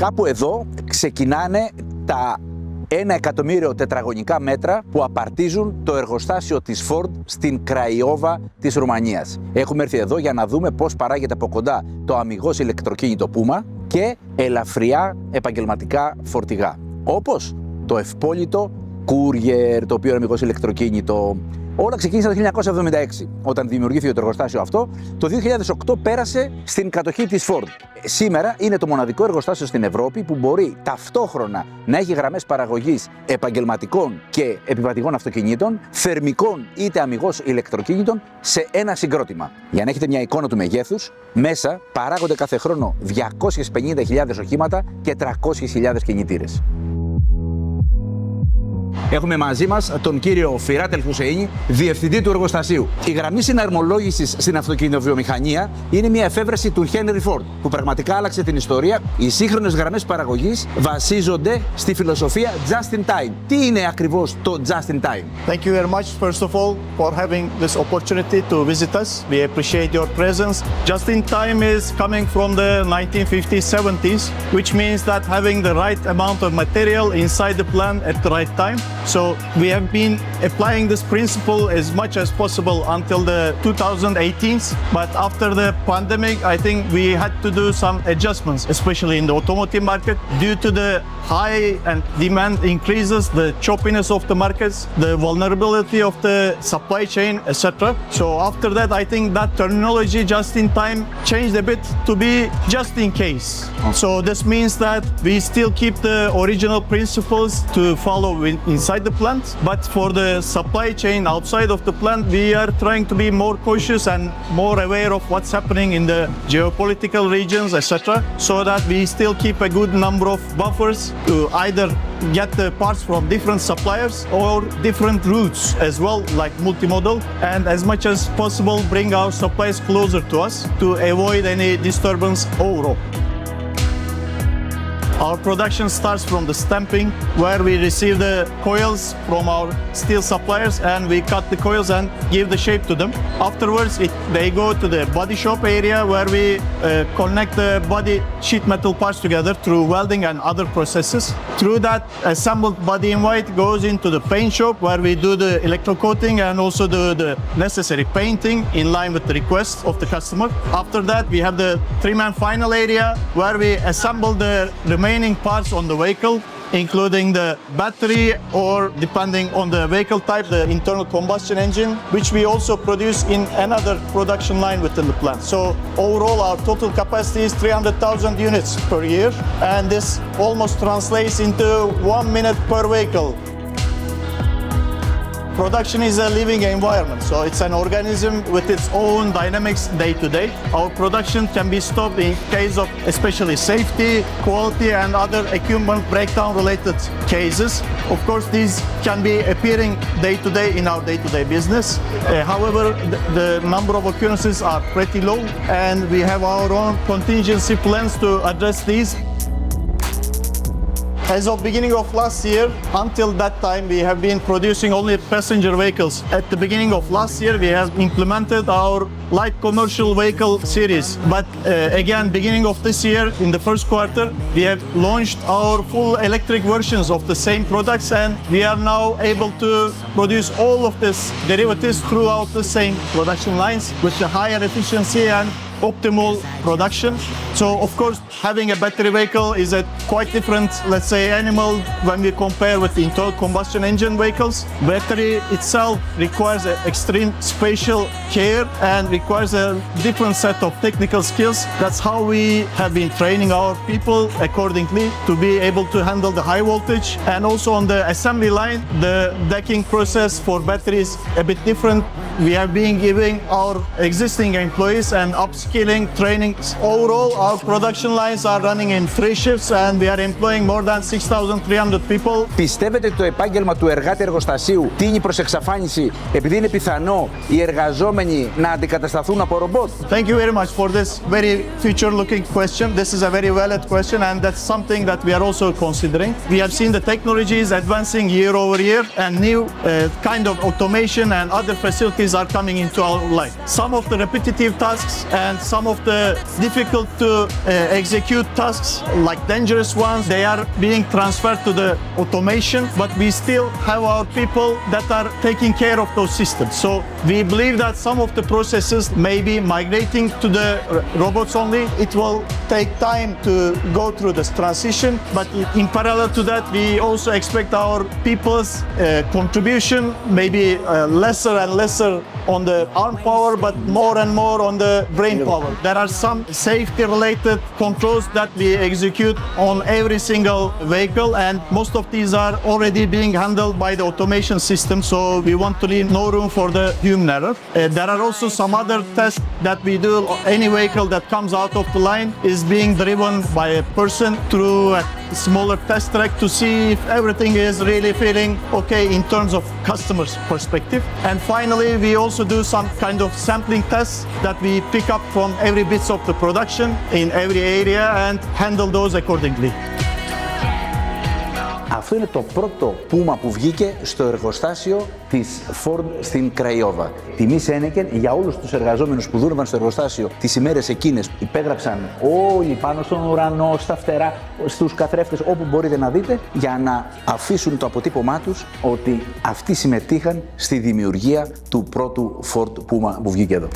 Κάπου εδώ ξεκινάνε τα 1.000.000 τετραγωνικά μέτρα που απαρτίζουν το εργοστάσιο της Ford στην Κρaiova της Ρουμανίας. Έχουμε έρθει εδώ για να δούμε πώς παράγεται από κοντά το αμιγώς ηλεκτροκίνητο Puma και ελαφριά επαγγελματικά φορτηγά, όπως το ευπόλυτο Courier, το οποίο είναι αμιγώς ηλεκτροκίνητο. Όλα ξεκίνησαν το 1976, όταν δημιουργήθηκε το εργοστάσιο αυτό. Το 2008 πέρασε στην κατοχή της Ford. Σήμερα είναι το μοναδικό εργοστάσιο στην Ευρώπη που μπορεί ταυτόχρονα να έχει γραμμές παραγωγής επαγγελματικών και επιβατικών αυτοκινήτων, θερμικών είτε αμιγώς ηλεκτροκίνητων, σε ένα συγκρότημα. Για να έχετε μια εικόνα του μεγέθους, μέσα παράγονται κάθε χρόνο 250.000 οχήματα και 300.000 κινητήρες. Έχουμε μαζί μας τον κύριο Firat Elhüseyni, διευθυντή του εργοστασίου. Η γραμμή συναρμολόγησης στην αυτοκινητοβιομηχανία είναι μια εφεύρεση του Henry Ford, που πραγματικά άλλαξε την ιστορία. Οι σύγχρονες γραμμές παραγωγής βασίζονται στη φιλοσοφία just in time. Τι είναι ακριβώς το just in time? Thank you very much, first of all, for having this opportunity to visit us. We appreciate your presence. Just in time is coming from the 1950s, 70s, which means that having the right amount of material inside the plant at the right time. So we have been applying this principle as much as possible until the 2018s, but after the pandemic, I think we had to do some adjustments, especially in the automotive market, due to the high and demand increases, the choppiness of the markets, the vulnerability of the supply chain, etc. So after that, I think that terminology just in time changed a bit to be just in case. So this means that we still keep the original principles to follow inside the plant, but for the supply chain outside of the plant, we are trying to be more cautious and more aware of what's happening in the geopolitical regions, etc., so that we still keep a good number of buffers to either get the parts from different suppliers or different routes as well, like multimodal, and as much as possible bring our supplies closer to us to avoid any disturbance overall. Our production starts from the stamping, where we receive the coils from our steel suppliers and we cut the coils and give the shape to them. Afterwards, they go to the body shop area, where we connect the body sheet metal parts together through welding and other processes. Through that, assembled body in white goes into the paint shop, where we do the electrocoating and also do the necessary painting in line with the request of the customer. After that, we have the trim and final area, where we assemble the remaining parts on the vehicle, including the battery, or depending on the vehicle type, the internal combustion engine, which we also produce in another production line within the plant. So overall, our total capacity is 300,000 units per year, and this almost translates into 1 minute per vehicle. Production is a living environment, so it's an organism with its own dynamics day to day. Our production can be stopped in case of especially safety, quality, and other equipment breakdown related cases. Of course, these can be appearing day to day in our day-to-day business. However, the number of occurrences are pretty low, and we have our own contingency plans to address these. As of beginning of last year, until that time, we have been producing only passenger vehicles. At the beginning of last year, we have implemented our light commercial vehicle series. But again, beginning of this year, in the first quarter, we have launched our full electric versions of the same products, and we are now able to produce all of these derivatives throughout the same production lines with the higher efficiency and optimal production. So of course, having a battery vehicle is a quite different, let's say, animal when we compare with the internal combustion engine vehicles. Battery itself requires extreme spatial care and requires a different set of technical skills. That's how we have been training our people accordingly to be able to handle the high voltage. And also on the assembly line, the decking process for batteries a bit different. We have been giving our existing employees and upskilling trainings. Overall, our production lines are running in 3 shifts and we are employing more than 6,300 people. Πιστεύετε ότι το επάγγελμα του εργάτη εργοστασίου τείνει προς εξαφάνιση επειδή είναι πιθανό οι εργαζόμενοι να αντικατασταθούν από ρομπότ? Thank you very much for this very future-looking question. This is a very valid question, and that's something that we are also considering. We have seen the technologies advancing year over year, and new kind of automation and other facilities are coming into our life. Some of the repetitive tasks and and some of the difficult to execute tasks, like dangerous ones, they are being transferred to the automation, but we still have our people that are taking care of those systems. So we believe that some of the processes may be migrating to the robots only. It will take time to go through this transition, but in parallel to that, we also expect our people's contribution maybe lesser and lesser on the arm power, but more and more on the brain power. There are some safety related controls that we execute on every single vehicle, and most of these are already being handled by the automation system, so we want to leave no room for the human error. There are also some other tests that we do. Any vehicle that comes out of the line is being driven by a person through a smaller test track to see if everything is really feeling okay in terms of customer's perspective. And finally, we also do some kind of sampling tests that we pick up from every bits of the production in every area and handle those accordingly. Αυτό είναι το πρώτο πούμα που βγήκε στο εργοστάσιο της Ford στην Κραϊόβα. Τιμή Σένεκεν για όλους τους εργαζόμενους που δούλευαν στο εργοστάσιο τις ημέρες εκείνες. Υπέγραψαν όλοι πάνω στον ουρανό, στα φτερά, στους καθρέφτες, όπου μπορείτε να δείτε, για να αφήσουν το αποτύπωμά τους ότι αυτοί συμμετείχαν στη δημιουργία του πρώτου Ford Puma που βγήκε εδώ.